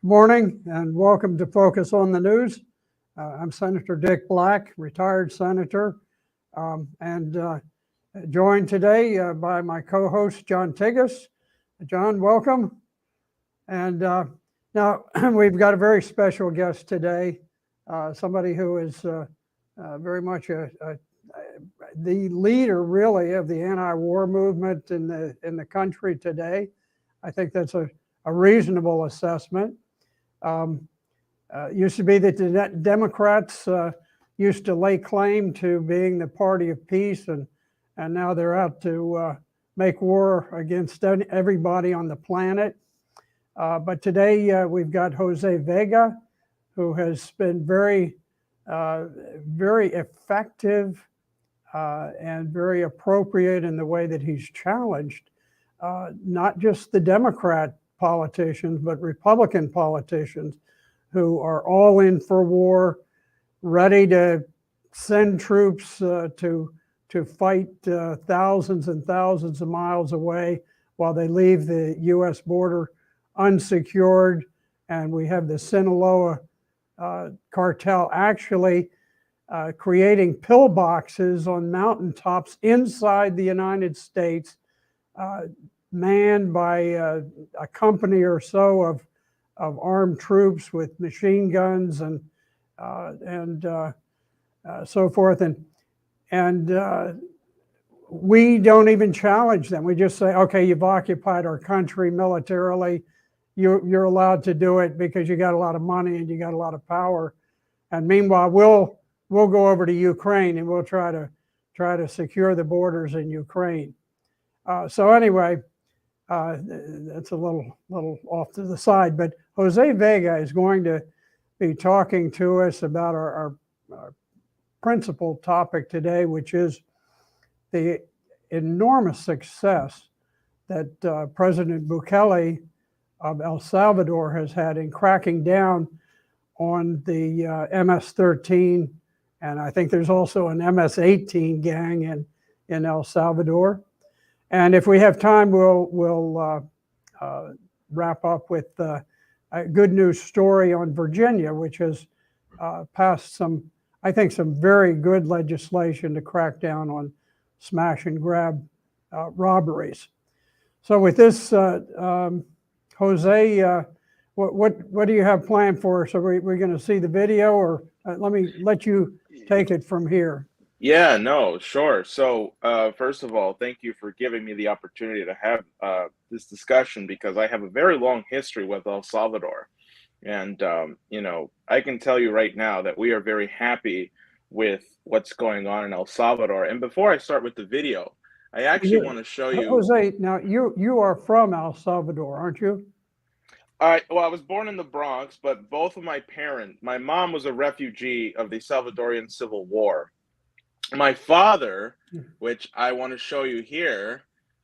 Morning and welcome to Focus on the News. I'm Senator Dick Black, retired senator, and joined today by my co-host John Tigas. John, welcome. And now we've got a very special guest today, somebody who is very much the leader, really, of the anti-war movement in the country today. I think that's a reasonable assessment. Used to be that the Democrats used to lay claim to being the party of peace, and now they're out to make war against everybody on the planet. But today we've got Jose Vega, who has been very effective and very appropriate in the way that he's challenged not just the Democrat politicians, but Republican politicians who are all in for war, ready to send troops to fight thousands and thousands of miles away while they leave the U.S. border unsecured. And we have the Sinaloa cartel actually creating pillboxes on mountaintops inside the United States, manned by a company or so of armed troops with machine guns and so forth, and we don't even challenge them. We just say, okay, you've occupied our country militarily. You're allowed to do it because you got a lot of money and you got a lot of power. And meanwhile, we'll go over to Ukraine and we'll try to secure the borders in Ukraine. So anyway. That's a little off to the side, but Jose Vega is going to be talking to us about our principal topic today, which is the enormous success that President Bukele of El Salvador has had in cracking down on the MS-13, and I think there's also an MS-18 gang in El Salvador. And if we have time, we'll wrap up with a good news story on Virginia, which has passed I think some very good legislation to crack down on smash and grab robberies. So with this, Jose, what do you have planned for us? Are we going to see the video, or let me let you take it from here? Yeah, no, sure. So first of all, thank you for giving me the opportunity to have this discussion, because I have a very long history with El Salvador. And, I can tell you right now that we are very happy with what's going on in El Salvador. And before I start with the video, I actually want to show you. Jose, now you are from El Salvador, aren't you? Well, I was born in the Bronx, but both of my parents, my mom was a refugee of the Salvadorian Civil War. My father, which I want to show you here,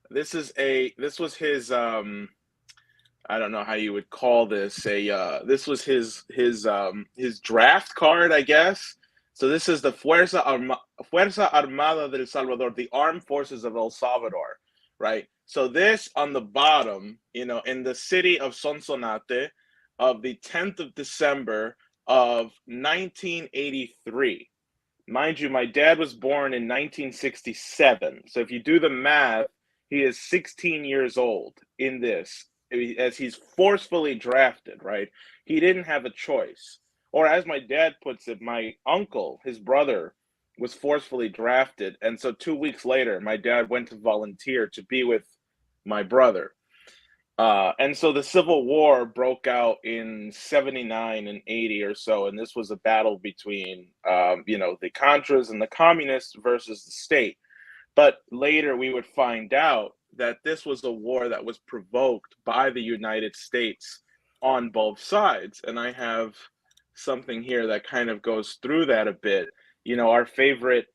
this was his I don't know how you would call this, this was his draft card, I guess. So this is the Fuerza Armada del Salvador, the Armed Forces of El Salvador, right? So this on the bottom, in the city of Sonsonate of the 10th of December of 1983. Mind you, my dad was born in 1967. So if you do the math, he is 16 years old in this, as he's forcefully drafted, right? He didn't have a choice. Or as my dad puts it, my uncle, his brother, was forcefully drafted. And so 2 weeks later, my dad went to volunteer to be with my brother. And so the Civil War broke out in 79 and 80 or so, and this was a battle between, the Contras and the communists versus the state. But later we would find out that this was a war that was provoked by the United States on both sides. And I have something here that kind of goes through that a bit. Our favorite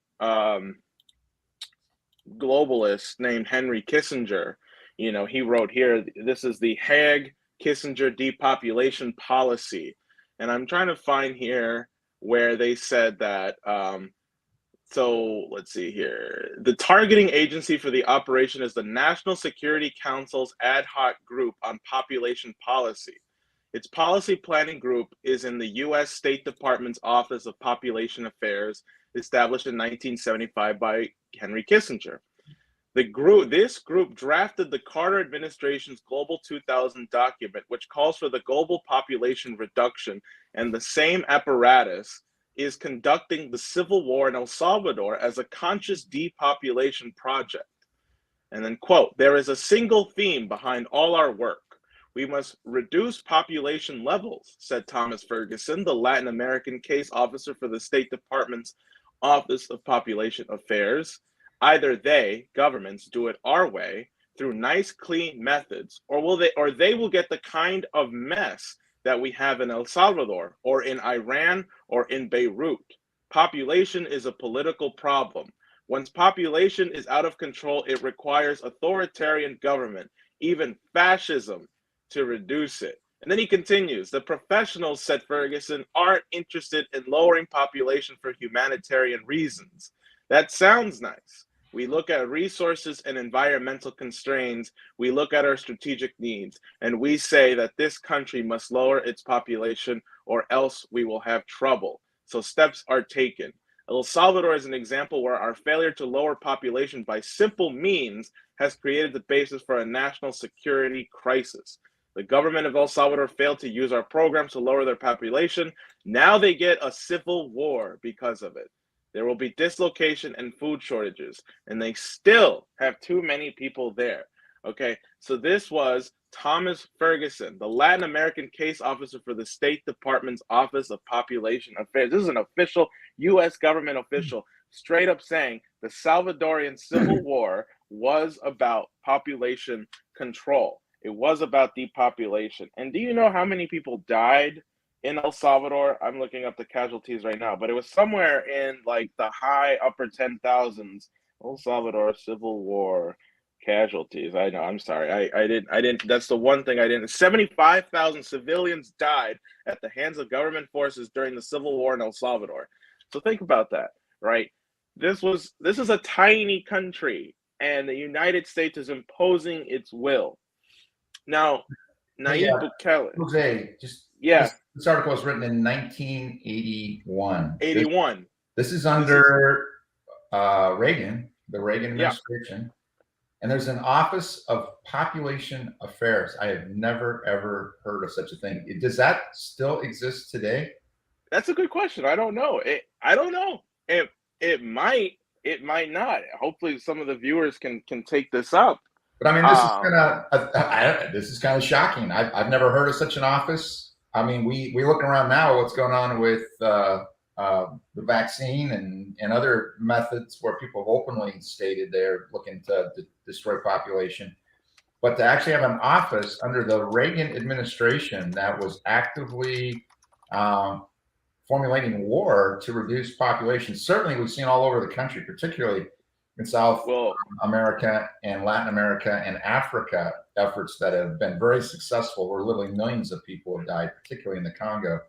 globalist named Henry Kissinger, he wrote here, this is the Haig-Kissinger depopulation policy. And I'm trying to find here where they said that, so let's see here. The targeting agency for the operation is the National Security Council's ad hoc group on population policy. Its policy planning group is in the U.S. State Department's Office of Population Affairs, established in 1975 by Henry Kissinger. This group drafted the Carter administration's Global 2000 document, which calls for the global population reduction, and the same apparatus is conducting the civil war in El Salvador as a conscious depopulation project. And then, quote, there is a single theme behind all our work. We must reduce population levels, said Thomas Ferguson, the Latin American case officer for the State Department's Office of Population Affairs. Either they, governments, do it our way through nice, clean methods, or they will get the kind of mess that we have in El Salvador, or in Iran, or in Beirut. Population is a political problem. Once population is out of control, it requires authoritarian government, even fascism, to reduce it. And then he continues, the professionals, said Ferguson, aren't interested in lowering population for humanitarian reasons. That sounds nice. We look at resources and environmental constraints. We look at our strategic needs, and we say that this country must lower its population or else we will have trouble. So steps are taken. El Salvador is an example where our failure to lower population by simple means has created the basis for a national security crisis. The government of El Salvador failed to use our programs to lower their population. Now they get a civil war because of it. There will be dislocation and food shortages, and they still have too many people there. Okay, so this was Thomas Ferguson, the Latin American case officer for the State Department's Office of Population Affairs. This is an official U.S. government official straight up saying the Salvadorian Civil War was about population control. It was about depopulation. And do you know how many people died in El Salvador? I'm looking up the casualties right now, but it was somewhere in like the high upper 10,000s. El Salvador Civil War casualties. I know, I'm sorry. I didn't, that's the one thing I didn't. 75,000 civilians died at the hands of government forces during the Civil War in El Salvador. So think about that, right? This is a tiny country, and the United States is imposing its will. Now, Nayib Bukele. Jose, this article was written in 1981. 81. This is under Reagan, the Reagan administration. Yeah. And there's an Office of Population Affairs. I have never, ever heard of such a thing. Does that still exist today? That's a good question. I don't know. I don't know. It might not. Hopefully some of the viewers can take this up. But I mean, this is kind of shocking. I've never heard of such an office. I mean, we look around now what's going on with the vaccine and other methods where people have openly stated they're looking to destroy population. But to actually have an office under the Reagan administration that was actively formulating war to reduce population, certainly we've seen all over the country, particularly in South America and Latin America and Africa, efforts that have been very successful, where literally millions of people have died, particularly in the Congo.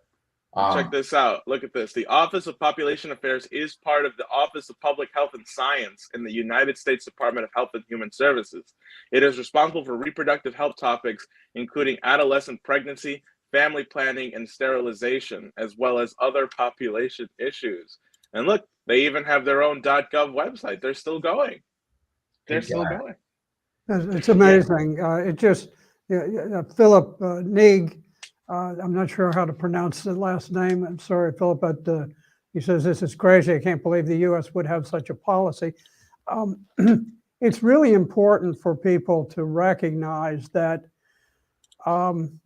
Check this out. Look at this. The Office of Population Affairs is part of the Office of Public Health and Science in the United States Department of Health and Human Services. It is responsible for reproductive health topics, including adolescent pregnancy, family planning, and sterilization, as well as other population issues. And look, they even have their own .gov website. They're still going. Still going. It's amazing. It just, Philip Neig, I'm not sure how to pronounce the last name. I'm sorry, Philip, but he says, this is crazy. I can't believe the U.S. would have such a policy. It's really important for people to recognize that, I'm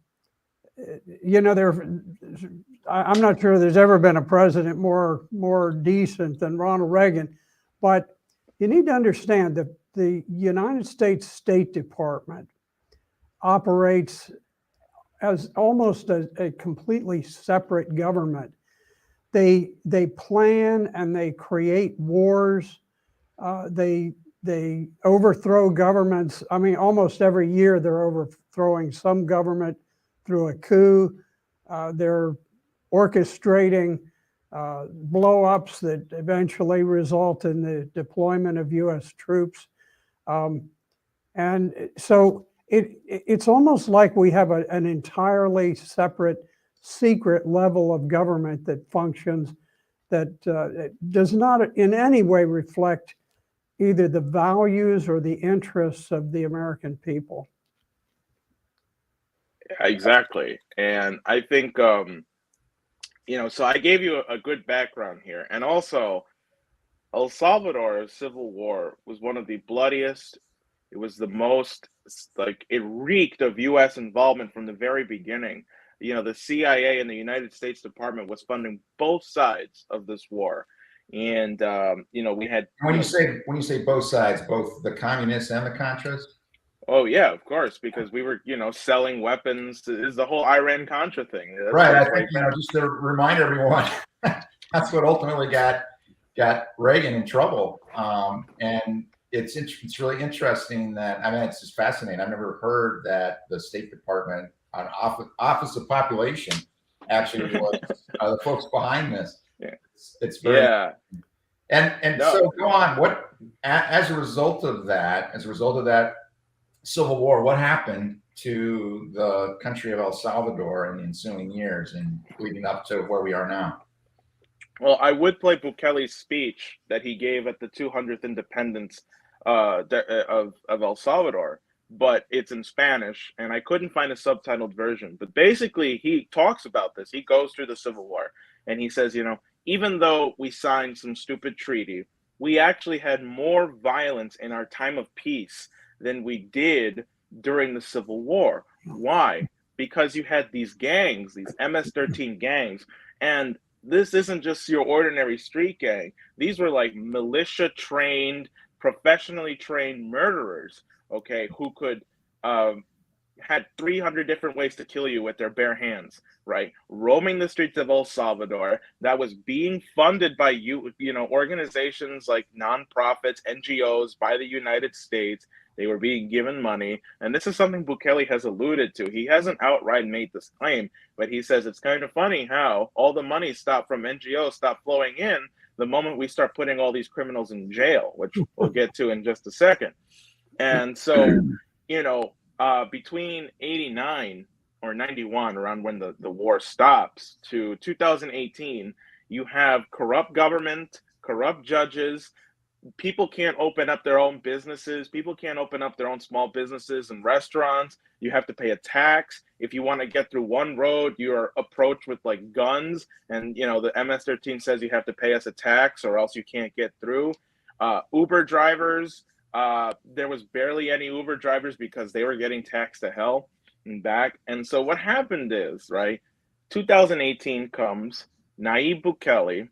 not sure there's ever been a president more decent than Ronald Reagan, but you need to understand that the United States State Department operates as almost a completely separate government. They plan and they create wars. They overthrow governments. I mean, almost every year they're overthrowing some government through a coup. They're orchestrating blow-ups that eventually result in the deployment of U.S. troops. And so it's almost like we have an entirely separate secret level of government that functions that does not in any way reflect either the values or the interests of the American people. Exactly. And I think, so I gave you a good background here. And also, El Salvador's civil war was one of the bloodiest. It was the most, like, it reeked of U.S. involvement from the very beginning. The CIA and the United States Department was funding both sides of this war. And, we had. When you say both sides, both the communists and the Contras? Oh yeah, of course, because we were, selling weapons. Is the whole Iran-Contra thing. Right. I think, just to remind everyone, that's what ultimately got Reagan in trouble. And it's really interesting that, it's just fascinating. I've never heard that the State Department, on Office of Population, actually was the folks behind this. Yeah. It's very. Yeah. And No. So go on. What as a result of that Civil War, what happened to the country of El Salvador in the ensuing years and leading up to where we are now? Well, I would play Bukele's speech that he gave at the 200th independence of El Salvador, but it's in Spanish, and I couldn't find a subtitled version. But basically, he talks about this. He goes through the Civil War, and he says, even though we signed some stupid treaty, we actually had more violence in our time of peace than we did during the Civil War. Why? Because you had these gangs, these MS-13 gangs, and this isn't just your ordinary street gang. These were like militia-trained, professionally trained murderers, okay, who could had 300 different ways to kill you with their bare hands, right? Roaming the streets of El Salvador, that was being funded by organizations like nonprofits, NGOs, by the United States. They were being given money. And this is something Bukele has alluded to. He hasn't outright made this claim, but he says it's kind of funny how all the money stopped from NGOs stopped flowing in the moment we start putting all these criminals in jail, which we'll get to in just a second. And so, between 89 or 91, around when the war stops, to 2018, you have corrupt government, corrupt judges. People can't open up their own businesses. People can't open up their own small businesses and restaurants. You have to pay a tax. If you want to get through one road, you are approached with like guns. And, the MS-13 says you have to pay us a tax or else you can't get through. Uber drivers, there was barely any Uber drivers because they were getting taxed to hell and back. And so what happened is, right, 2018 comes, Nayib Bukele,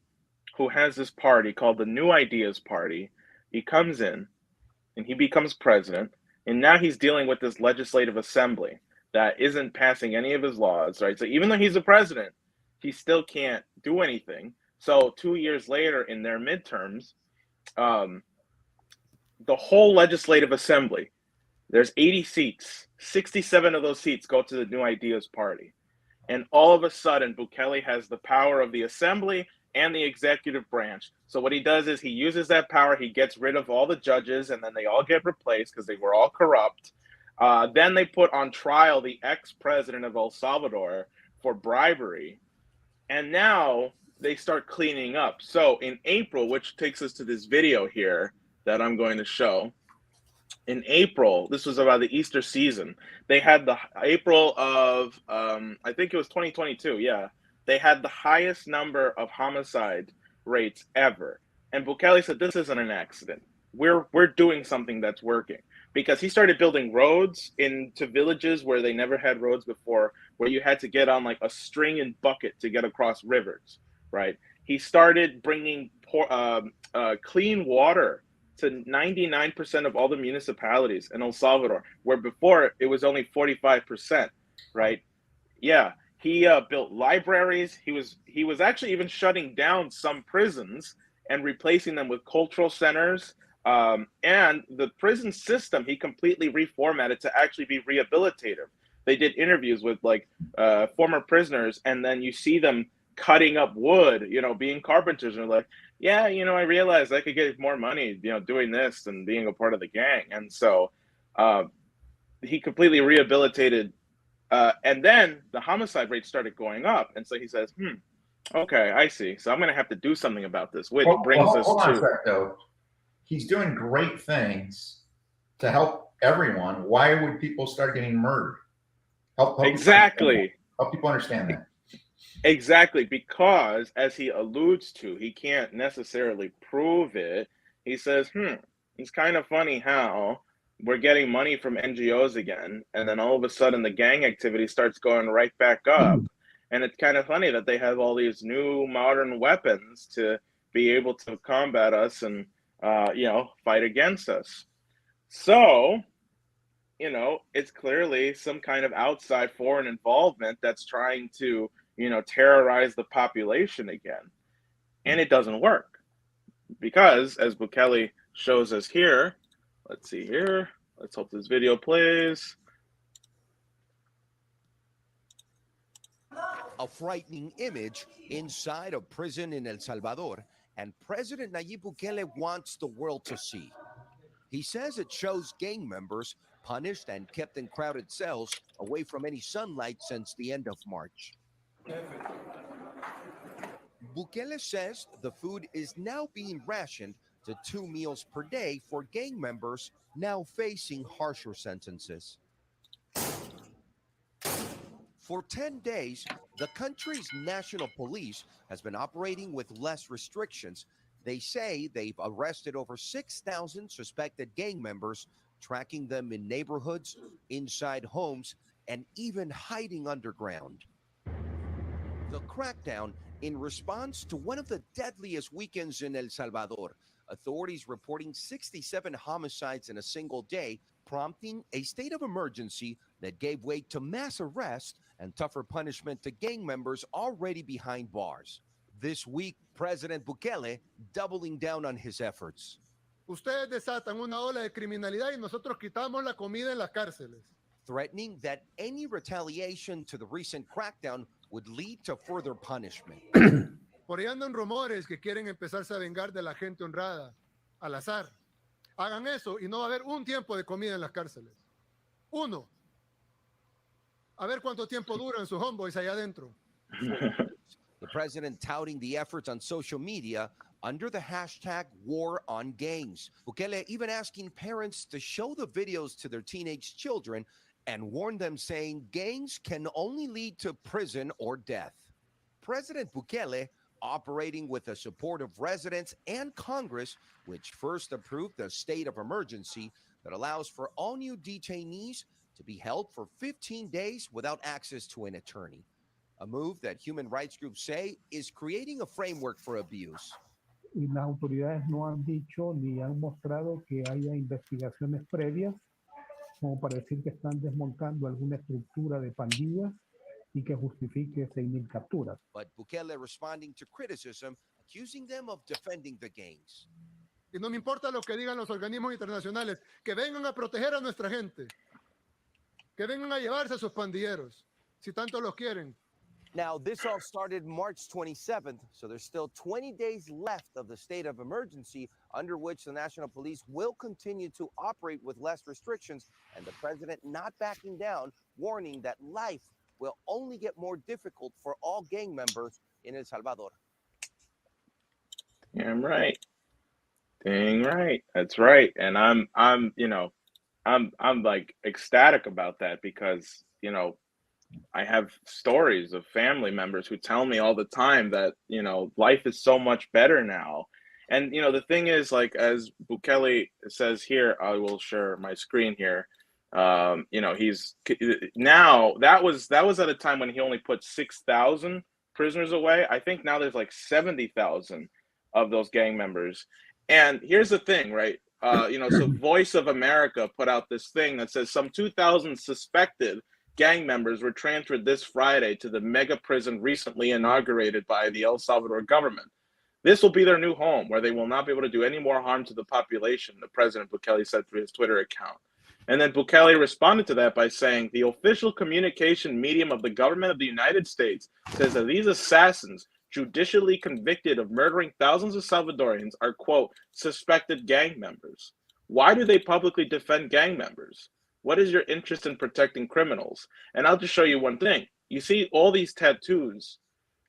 who has this party called the New Ideas Party. He comes in and he becomes president. And now he's dealing with this legislative assembly that isn't passing any of his laws, right? So even though he's a president, he still can't do anything. So 2 years later in their midterms, the whole legislative assembly, there's 80 seats, 67 of those seats go to the New Ideas Party. And all of a sudden, Bukele has the power of the assembly and the executive branch. So what he does is he uses that power, he gets rid of all the judges, and then they all get replaced because they were all corrupt. Then they put on trial the ex-president of El Salvador for bribery. And now they start cleaning up. So in April, which takes us to this video here that I'm going to show. In April, this was about the Easter season. They had the April of, I think it was 2022, yeah. They had the highest number of homicide rates ever. And Bukele said, this isn't an accident. We're doing something that's working. Because he started building roads into villages where they never had roads before, where you had to get on like a string and bucket to get across rivers, right? He started bringing clean water to 99% of all the municipalities in El Salvador, where before it was only 45%, right? Yeah. He built libraries. He was actually even shutting down some prisons and replacing them with cultural centers. And the prison system, he completely reformatted to actually be rehabilitative. They did interviews with like former prisoners, and then you see them cutting up wood, being carpenters, and they're like, yeah, I realized I could get more money, doing this than being a part of the gang. And so he completely rehabilitated. And then the homicide rate started going up. And so he says, okay, I see. So I'm going to have to do something about this, which brings us hold on a to. sec, though. He's doing great things to help everyone. Why would people start getting murdered? Help Exactly. help people understand that. Exactly, because as he alludes to, he can't necessarily prove it. He says, it's kind of funny how we're getting money from NGOs again, and then all of a sudden the gang activity starts going right back up. And it's kind of funny that they have all these new modern weapons to be able to combat us and, fight against us. So, it's clearly some kind of outside foreign involvement that's trying to, terrorize the population again. And it doesn't work because, as Bukele shows us here, let's see here. Let's hope this video plays. A frightening image inside a prison in El Salvador, and President Nayib Bukele wants the world to see. He says it shows gang members punished and kept in crowded cells away from any sunlight since the end of March. Bukele says the food is now being rationed to 2 meals per day for gang members now facing harsher sentences. For 10 days, the country's national police has been operating with less restrictions. They say they've arrested over 6,000 suspected gang members, tracking them in neighborhoods, inside homes, and even hiding underground. The crackdown in response to one of the deadliest weekends in El Salvador. Authorities reporting 67 homicides in a single day, prompting a state of emergency that gave way to mass arrest and tougher punishment to gang members already behind bars. This week, President Bukele doubling down on his efforts. Ustedes desatan una ola de criminalidad y nosotros quitamos la comida en las cárceles. Threatening that any retaliation to the recent crackdown would lead to further punishment. Por ahí andan rumores que quieren empezarse a vengar de la gente honrada, al azar. Hagan eso y no va a haber un tiempo de comida en las cárceles. Uno. A ver cuánto tiempo duran sus homeboys allá adentro. The president touting the efforts on social media under the hashtag War on Gangs. Bukele even asking parents to show the videos to their teenage children and warn them, saying gangs can only lead to prison or death. President Bukele operating with the support of residents and Congress, which first approved the state of emergency that allows for all new detainees to be held for 15 days without access to an attorney. A move that human rights groups say is creating a framework for abuse. Y las autoridades no han dicho ni han mostrado que haya investigaciones previas como para decir que están desmontando alguna estructura de pandillas y que justifique 6,000 capturas. But Bukele responding to criticism, accusing them of defending the gangs. Y no me importa lo que digan los organismos internacionales, que vengan a proteger a nuestra gente, que vengan a llevarse a sus pandilleros, si tanto los quieren. Now, this all started March 27th, so there's still 20 days left of the state of emergency under which the National Police will continue to operate with less restrictions, and the president not backing down, warning that life will only get more difficult for all gang members in El Salvador. Damn right. Dang right. That's right. And I'm like ecstatic about that because, I have stories of family members who tell me all the time that, life is so much better now. And, the thing is, like, as Bukele says here, I will share my screen here. He's now that was at a time when he only put 6,000 prisoners away. I think now there's like 70,000 of those gang members. And here's the thing, right? So Voice of America put out this thing that says some 2,000 suspected gang members were transferred this Friday to the mega prison recently inaugurated by the El Salvador government. This will be their new home where they will not be able to do any more harm to the population, the President Bukele said through his Twitter account. And then Bukele responded to that by saying, the official communication medium of the government of the United States says that these assassins judicially convicted of murdering thousands of Salvadorians are, quote, suspected gang members. Why do they publicly defend gang members? What is your interest in protecting criminals? And I'll just show you one thing. You see all these tattoos,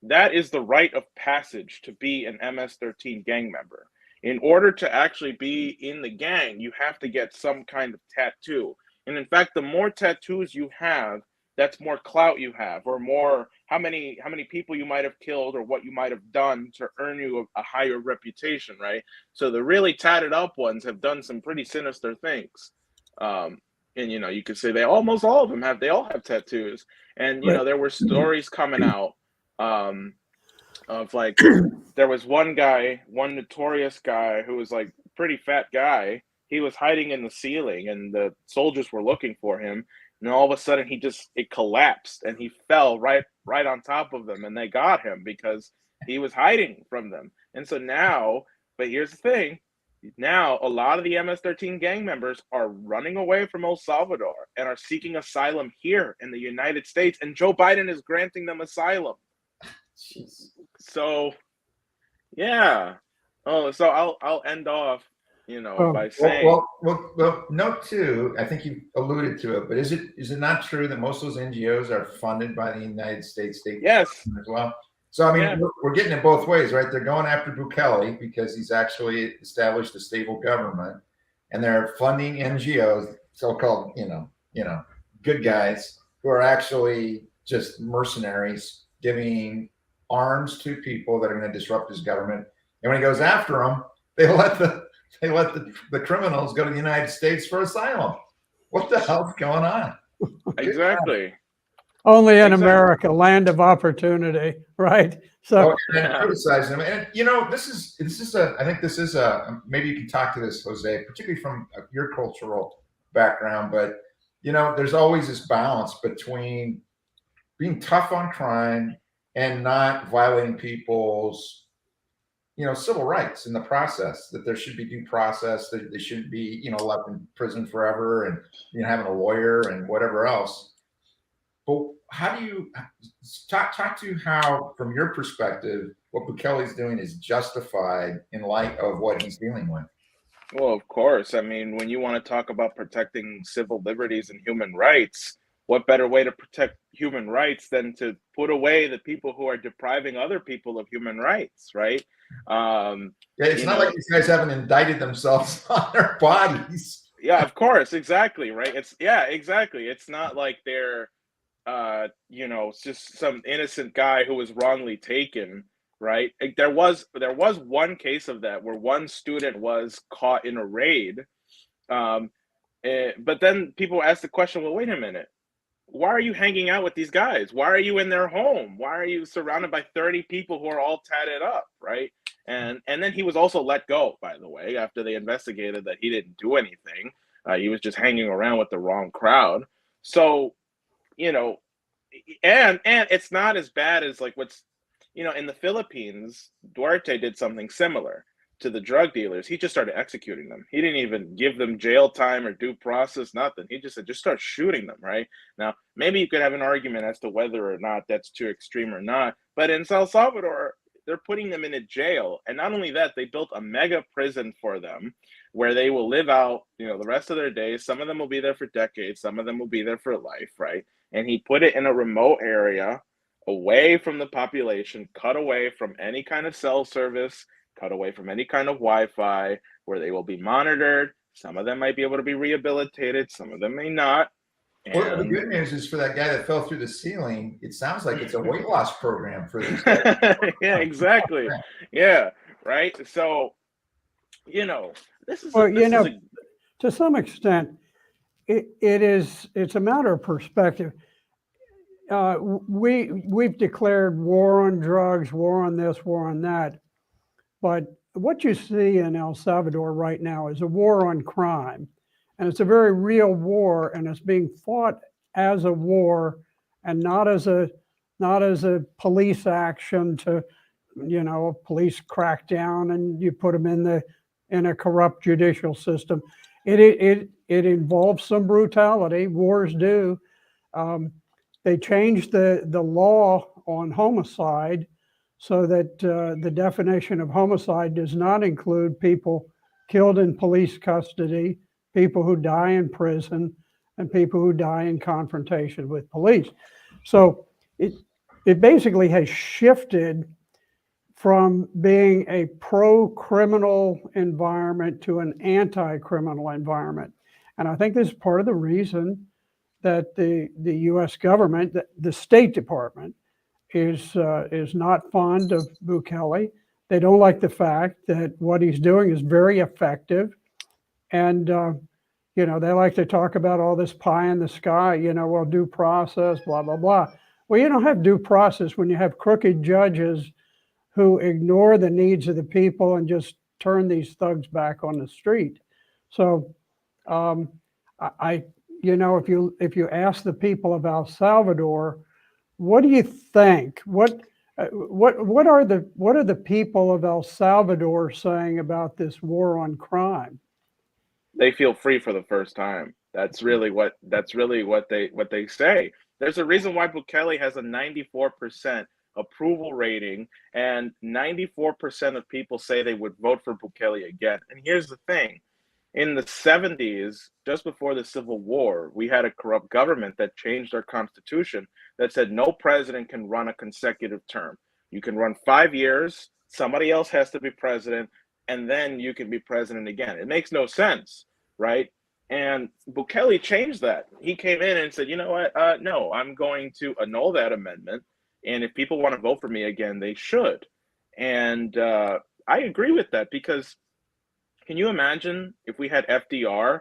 that is the rite of passage to be an MS-13 gang member. In order to actually be in the gang, you have to get some kind of tattoo. And in fact, the more tattoos you have, that's more clout you have, or more how many people you might have killed, or what you might have done to earn you a higher reputation, right? So the really tatted up ones have done some pretty sinister things. And you could say almost all of them they all have tattoos. And there were stories coming out of like there was one notorious guy who was like pretty fat guy. He was hiding in the ceiling, and the soldiers were looking for him. And all of a sudden, it collapsed, and he fell right on top of them, and they got him because he was hiding from them. And so now, but here's the thing: now a lot of the MS-13 gang members are running away from El Salvador and are seeking asylum here in the United States, and Joe Biden is granting them asylum. Jeez. So, yeah. Oh, so I'll end off, by saying. Well, note too, I think you alluded to it, but is it not true that most of those NGOs are funded by the United States state Yes. as well? So, I mean, Yeah. we're getting it both ways, right? They're going after Bukele because he's actually established a stable government, and they're funding NGOs, so-called, good guys who are actually just mercenaries giving arms to people that are going to disrupt his government. And when he goes after them, they let the criminals go to the United States for asylum. What the hell's going on? Exactly. Only in America, land of opportunity, right? So and criticize them. And this is I think this is maybe you can talk to this, Jose, particularly from your cultural background, but there's always this balance between being tough on crime and not violating people's civil rights in the process, that there should be due process, that they shouldn't be left in prison forever and having a lawyer and whatever else. But how do you talk to how, from your perspective, what Bukele's doing is justified in light of what he's dealing with? Well, of course. I mean, when you want to talk about protecting civil liberties and human rights, what better way to protect human rights than to put away the people who are depriving other people of human rights, right? It's not like these guys haven't indicted themselves on their bodies. Yeah, of course, exactly, right? Exactly. It's not like they're just some innocent guy who was wrongly taken, right? There was one case of that where one student was caught in a raid, but then people ask the question, well, wait a minute, why are you hanging out with these guys? Why are you in their home? Why are you surrounded by 30 people who are all tatted up, right? And then he was also let go, by the way, after they investigated that he didn't do anything. He was just hanging around with the wrong crowd. So, and it's not as bad as like what's, in the Philippines, Duarte did something similar to the drug dealers. He just started executing them. He didn't even give them jail time or due process, nothing. He just said, just start shooting them, right? Now, maybe you could have an argument as to whether or not that's too extreme or not. But in El Salvador, they're putting them in a jail. And not only that, they built a mega prison for them where they will live out, the rest of their days. Some of them will be there for decades. Some of them will be there for life, right? And he put it in a remote area, away from the population, cut away from any kind of cell service, cut away from any kind of Wi-Fi, where they will be monitored. Some of them might be able to be rehabilitated. Some of them may not. Well, the good news is for that guy that fell through the ceiling, it sounds like it's a weight loss program for these guys. Yeah, exactly. Yeah, right. So, this is to some extent, it's a matter of perspective. We've declared war on drugs, war on this, war on that, but what you see in El Salvador right now is a war on crime. And it's a very real war, and it's being fought as a war and not as a police action to, a police crackdown and you put them in a corrupt judicial system. It involves some brutality. Wars do. They changed the law on homicide so that the definition of homicide does not include people killed in police custody, people who die in prison, and people who die in confrontation with police. So it basically has shifted from being a pro-criminal environment to an anti-criminal environment. And I think this is part of the reason that the U.S. government, the State Department, is not fond of Bukele. They don't like the fact that what he's doing is very effective. And, you know, they like to talk about all this pie in the sky, you know, well, due process, blah, blah, blah. Well, you don't have due process when you have crooked judges who ignore the needs of the people and just turn these thugs back on the street. So you know, if you ask the people of El Salvador, what do you think? What are the people of El Salvador saying about this war on crime? They feel free for the first time. That's really what they say. There's a reason why Bukele has a 94% approval rating, and 94% of people say they would vote for Bukele again. And here's the thing. In the 70s, just before the Civil War, we had a corrupt government that changed our constitution that said no president can run a consecutive term. You can run 5 years, somebody else has to be president, and then you can be president again. It makes no sense, right? And Bukele changed that. He came in and said, you know what? No, I'm going to annul that amendment. And if people want to vote for me again, they should. And I agree with that, because can you imagine if we had FDR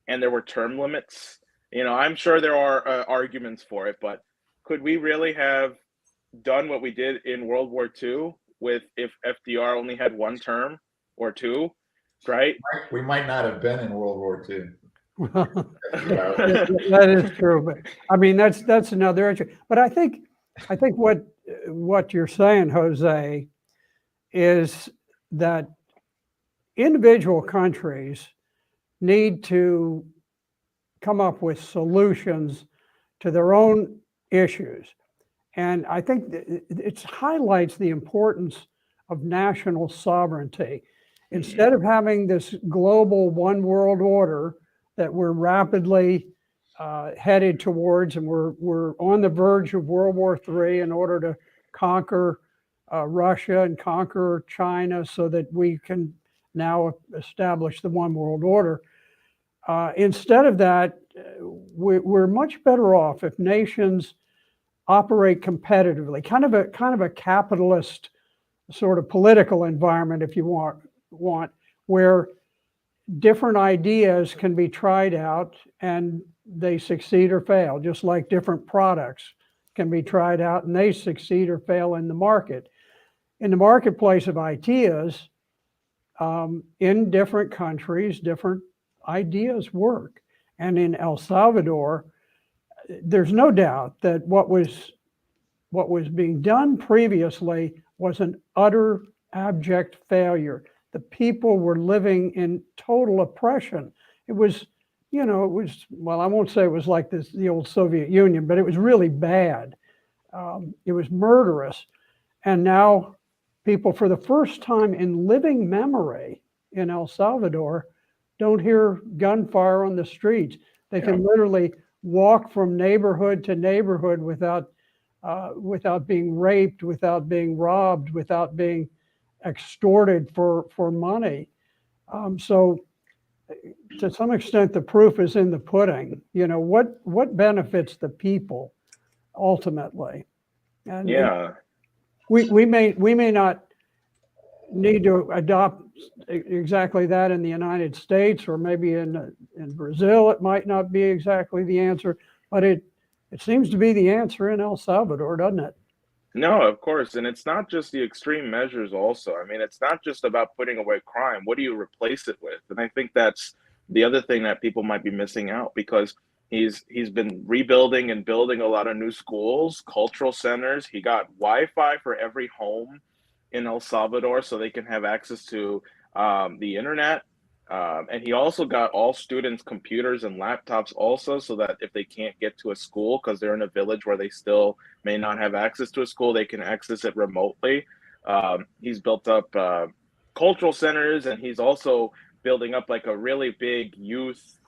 and there were term limits? You know, I'm sure there are arguments for it, but could we really have done what we did in World War II with if FDR only had one term or two, right? We might not have been in World War II. That is true, but I mean that's another issue. But I think what you're saying, Jose, is that individual countries need to come up with solutions to their own issues. And I think it highlights the importance of national sovereignty. Instead of having this global one world order that we're rapidly headed towards, and we're on the verge of World War III in order to conquer Russia and conquer China so that we can now establish the one world order. Instead of that, we're much better off if nations operate competitively, kind of a capitalist sort of political environment, if you want, where different ideas can be tried out and they succeed or fail, just like different products can be tried out and they succeed or fail in the market. In the marketplace of ideas, in different countries, different ideas work. And in El Salvador, there's no doubt that what was being done previously was an utter abject failure. The people were living in total oppression. It was, you know, well, I won't say it was like the old Soviet Union, but it was really bad. It was murderous. And now people, for the first time in living memory in El Salvador, don't hear gunfire on the streets. They can literally walk from neighborhood to neighborhood without being raped, without being robbed, without being extorted for money. So to some extent, the proof is in the pudding. You know, what benefits the people ultimately? And we may not need to adopt exactly that in the United States, or maybe in Brazil it might not be exactly the answer, but it seems to be the answer in El Salvador, doesn't it? No, of course. And it's not just the extreme measures also. I mean, it's not just about putting away crime. What do you replace it with? And I think that's the other thing that people might be missing out, because he's been rebuilding and building a lot of new schools, cultural centers. He got Wi-Fi for every home in El Salvador so they can have access to the internet. And he also got all students computers and laptops also, so that if they can't get to a school because they're in a village where they still may not have access to a school, they can access it remotely. He's built up cultural centers, and he's also building up like a really big youth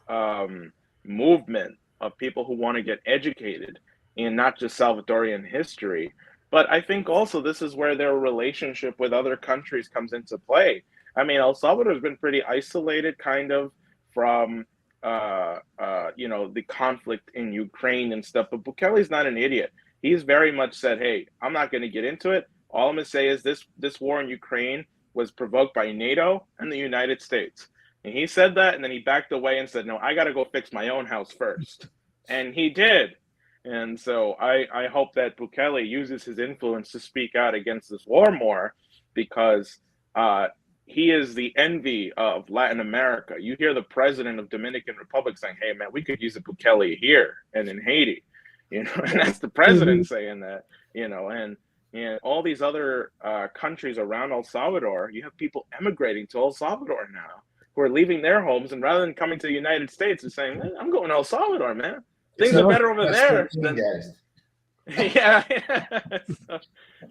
movement of people who want to get educated in not just Salvadorian history, but I think also this is where their relationship with other countries comes into play. I mean, El Salvador has been pretty isolated, kind of, from the conflict in Ukraine and stuff. But Bukele's not an idiot. He's very much said, "Hey, I'm not going to get into it. All I'm going to say is this war in Ukraine was provoked by NATO and the United States." And he said that, and then he backed away and said, "No, I got to go fix my own house first." And he did. And so I hope that Bukele uses his influence to speak out against this war more, because he is the envy of Latin America. You hear the president of Dominican Republic saying, "Hey, man, we could use a Bukele here and in Haiti," and that's the president saying that, and all these other countries around El Salvador, you have people emigrating to El Salvador now who are leaving their homes, and rather than coming to the United States and saying, "Man, I'm going to El Salvador, man. Things are better over there." Yeah.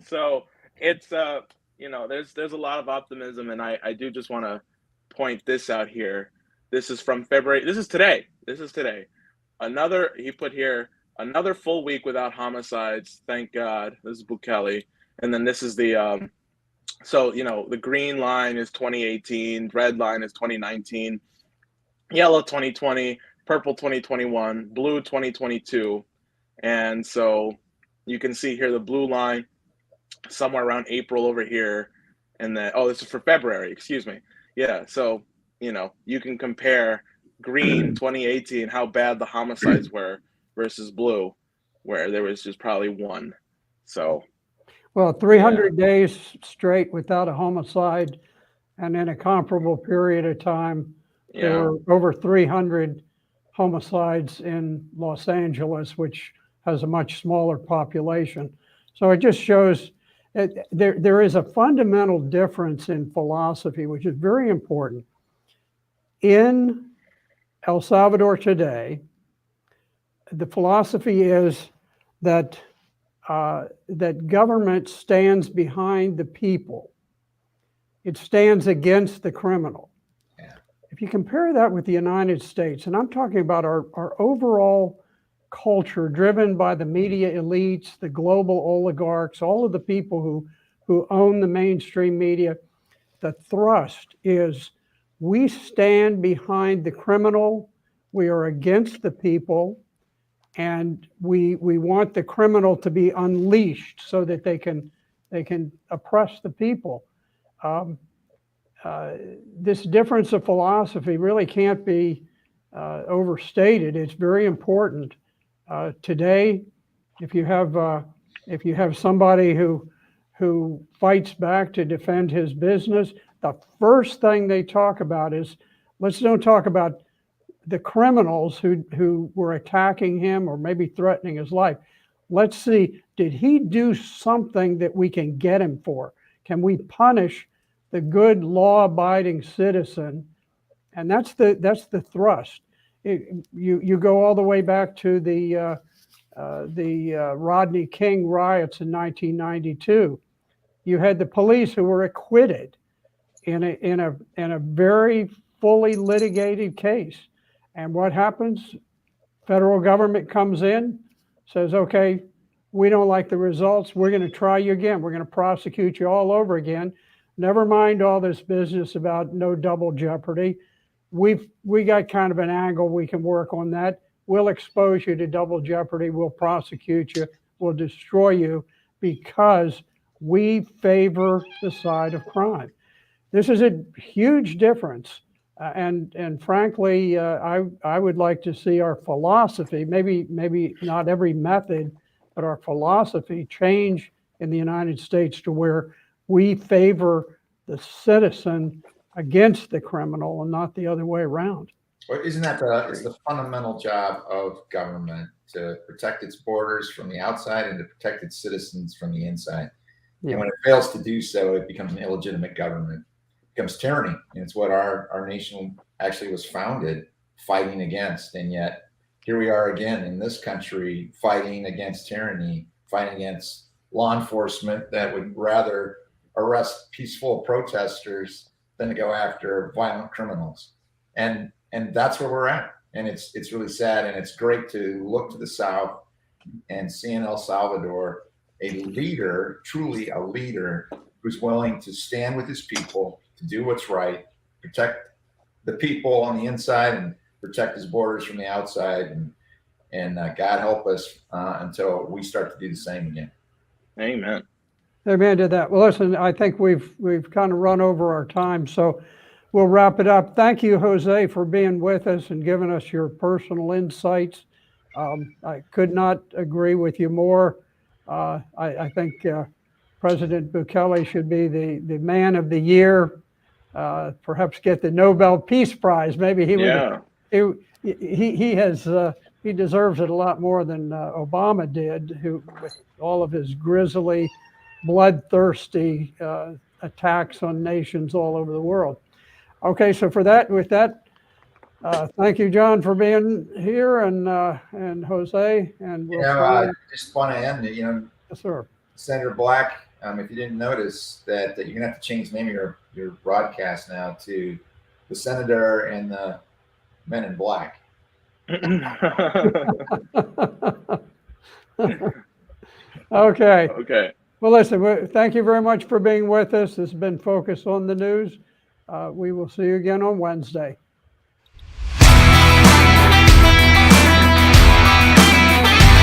So it's there's a lot of optimism, and I do just want to point this out here. This is from February. This is today. He put here, another full week without homicides. Thank God. This is Bukele. And then this is the the green line is 2018, red line is 2019, yellow 2020, purple 2021, blue 2022. And so you can see here the blue line somewhere around April over here. And then, this is for February, excuse me. Yeah, so, you can compare green 2018, how bad the homicides were, versus blue, where there was just probably one. So. Well, 300 days straight without a homicide, and in a comparable period of time, there were over 300 homicides in Los Angeles, which has a much smaller population. So it just shows there is a fundamental difference in philosophy, which is very important. In El Salvador today, the philosophy is that government stands behind the people. It stands against the criminal. Yeah. If you compare that with the United States, and I'm talking about our overall culture driven by the media elites, the global oligarchs, all of the people who own the mainstream media, the thrust is we stand behind the criminal, we are against the people, and we want the criminal to be unleashed so that they can oppress the people. This difference of philosophy really can't be overstated. It's very important. Today, if you have somebody who fights back to defend his business, the first thing they talk about is, let's don't talk about the criminals who were attacking him or maybe threatening his life. Let's see, did he do something that we can get him for? Can we punish the good law-abiding citizen? And that's the thrust. You go all the way back to the Rodney King riots in 1992. You had the police who were acquitted in a very fully litigated case. And what happens? Federal government comes in, says, "Okay, we don't like the results. We're going to try you again. We're going to prosecute you all over again. Never mind all this business about no double jeopardy. We got kind of an angle. We can work on that. We'll expose you to double jeopardy. We'll prosecute you. We'll destroy you because we favor the side of crime." This is a huge difference. And frankly, I would like to see our philosophy, maybe not every method, but our philosophy change in the United States to where we favor the citizen against the criminal and not the other way around. Well, isn't that it's the fundamental job of government, to protect its borders from the outside and to protect its citizens from the inside? Yeah. And when it fails to do so, it becomes an illegitimate government. Becomes tyranny, and it's what our nation actually was founded fighting against. And yet here we are again in this country fighting against tyranny, fighting against law enforcement that would rather arrest peaceful protesters than to go after violent criminals. And that's where we're at. and it's really sad. And it's great to look to the South and see in El Salvador a leader, truly a leader, who's willing to stand with his people, to do what's right, protect the people on the inside and protect his borders from the outside. And God help us until we start to do the same again. Amen. Amen to that. Well, listen, I think we've kind of run over our time, so we'll wrap it up. Thank you, Jose, for being with us and giving us your personal insights. I could not agree with you more. I think President Bukele should be the man of the year, perhaps get the Nobel Peace Prize. Maybe he would. He deserves it a lot more than Obama did, who with all of his grisly, bloodthirsty attacks on nations all over the world. Okay, so with that, thank you, John, for being here, and Jose, and we'll I just want to end. Yes, sir. Senator Black, if you didn't notice that you're gonna have to change the name of your broadcast now to the Senator and the Men in Black. Okay. Okay. Well, listen, thank you very much for being with us. This has been Focus on the News. We will see you again on Wednesday.